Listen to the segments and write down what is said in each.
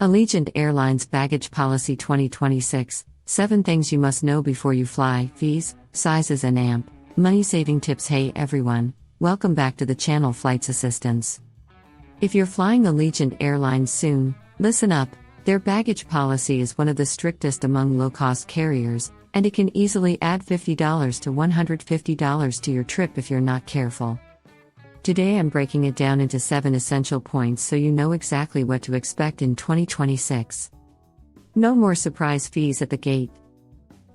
Allegiant Airlines Baggage Policy 2026, 7 things you must know before you fly, fees, sizes and amp, money-saving tips. Hey everyone, welcome back to the channel Flights Assistance. If you're flying Allegiant Airlines soon, listen up, their baggage policy is one of the strictest among low-cost carriers, and it can easily add $50 to $150 to your trip if you're not careful. Today I'm breaking it down into 7 essential points so you know exactly what to expect in 2026. No more surprise fees at the gate.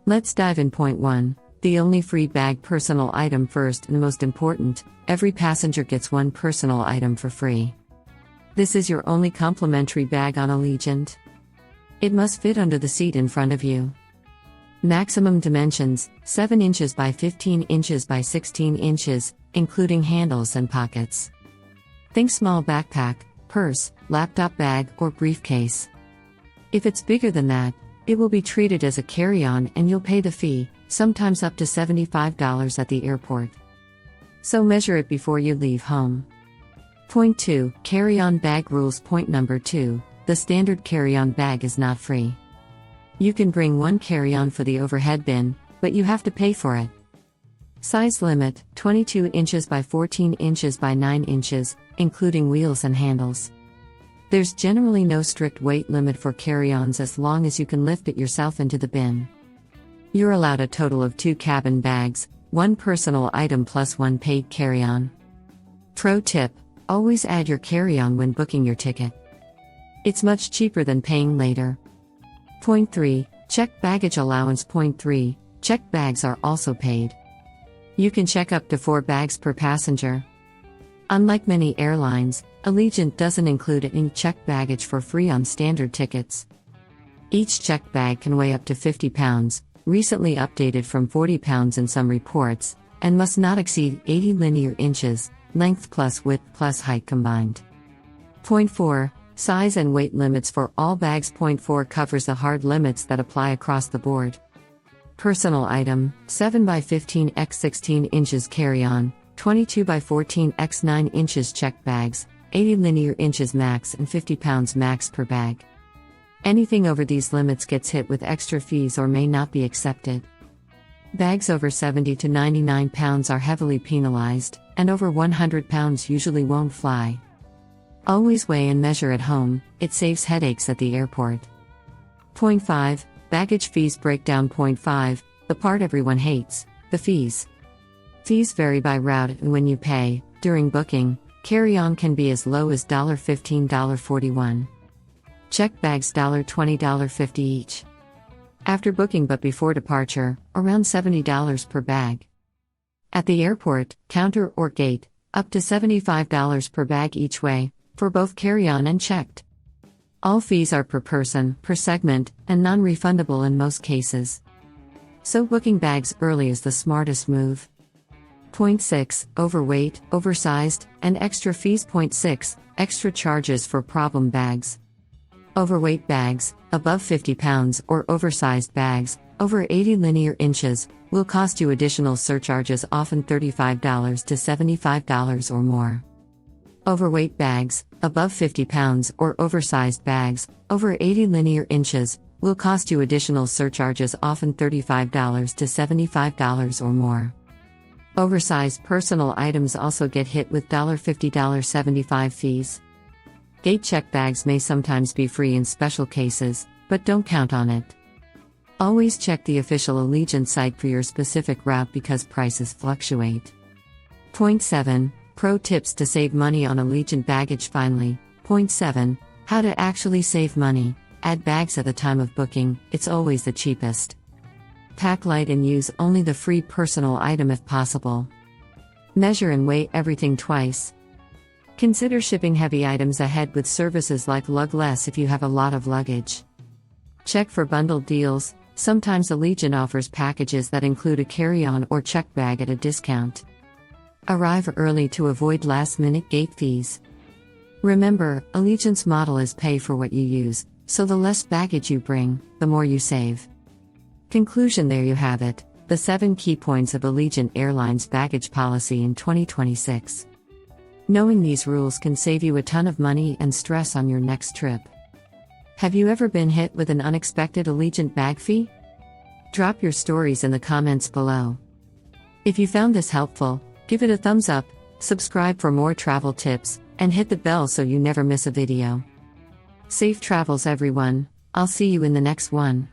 Let's dive in. Point 1. The only free bag personal item. First and most important, every passenger gets one personal item for free. This is your only complimentary bag on Allegiant. It must fit under the seat in front of you. Maximum dimensions, 7 inches by 15 inches by 16 inches, including handles and pockets. Think small backpack, purse, laptop bag, or briefcase. If it's bigger than that, it will be treated as a carry-on and you'll pay the fee, sometimes up to $75 at the airport. So measure it before you leave home. Point 2. Carry-on bag rules. Point number 2. The standard carry-on bag is not free. You can bring one carry-on for the overhead bin, but you have to pay for it. Size limit, 22 inches by 14 inches by 9 inches, including wheels and handles. There's generally no strict weight limit for carry-ons as long as you can lift it yourself into the bin. You're allowed a total of 2 cabin bags, 1 personal item plus 1 paid carry-on. Pro tip, always add your carry-on when booking your ticket. It's much cheaper than paying later. Point 3. Check baggage allowance. Point 3. Checked bags are also paid. You can check up to 4 bags per passenger. Unlike many airlines, Allegiant doesn't include any checked baggage for free on standard tickets. Each checked bag can weigh up to 50 pounds, recently updated from 40 pounds in some reports, and must not exceed 80 linear inches, length plus width plus height combined. Point 4. Size and weight limits for all bags. Point 4 covers the hard limits that apply across the board. Personal item, 7 by 15 x 16 inches carry-on, 22 by 14 x 9 inches checked bags, 80 linear inches max and 50 pounds max per bag. Anything over these limits gets hit with extra fees or may not be accepted. Bags over 70 to 99 pounds are heavily penalized, and over 100 pounds usually won't fly. Always weigh and measure at home, it saves headaches at the airport. Point 5. Baggage fees breakdown. Point 5. The part everyone hates, the fees. Fees vary by route and when you pay. During booking, carry-on can be as low as $15, $41. Checked bags $20, $50 each. After booking but before departure, around $70 per bag. At the airport, counter or gate, up to $75 per bag each way, for both carry-on and checked. All fees are per person, per segment, and non-refundable in most cases. So booking bags early is the smartest move. Point 6. Overweight, oversized, and extra fees. Point 6. Extra charges for problem bags. Overweight bags, above 50 pounds, or oversized bags, over 80 linear inches, will cost you additional surcharges, often $35 to $75 or more. Overweight bags, above 50 pounds, or oversized bags, over 80 linear inches, will cost you additional surcharges, often $35 to $75 or more. Oversized personal items also get hit with $50, $75 fees. Gate check bags may sometimes be free in special cases, but don't count on it. Always check the official Allegiant site for your specific route because prices fluctuate. Point 7. Pro tips to save money on Allegiant baggage. Finally, point 7. How to actually save money. Add bags at the time of booking, it's always the cheapest. Pack light and use only the free personal item if possible. Measure and weigh everything twice. Consider shipping heavy items ahead with services like Lug Less if you have a lot of luggage. Check for bundled deals, sometimes Allegiant offers packages that include a carry-on or checked bag at a discount. Arrive early to avoid last-minute gate fees. Remember, Allegiant's model is pay for what you use, so the less baggage you bring, the more you save. Conclusion. There you have it, the 7 key points of Allegiant Airlines baggage policy in 2026. Knowing these rules can save you a ton of money and stress on your next trip. Have you ever been hit with an unexpected Allegiant bag fee? Drop your stories in the comments below. If you found this helpful, give it a thumbs up, subscribe for more travel tips, and hit the bell so you never miss a video. Safe travels everyone, I'll see you in the next one.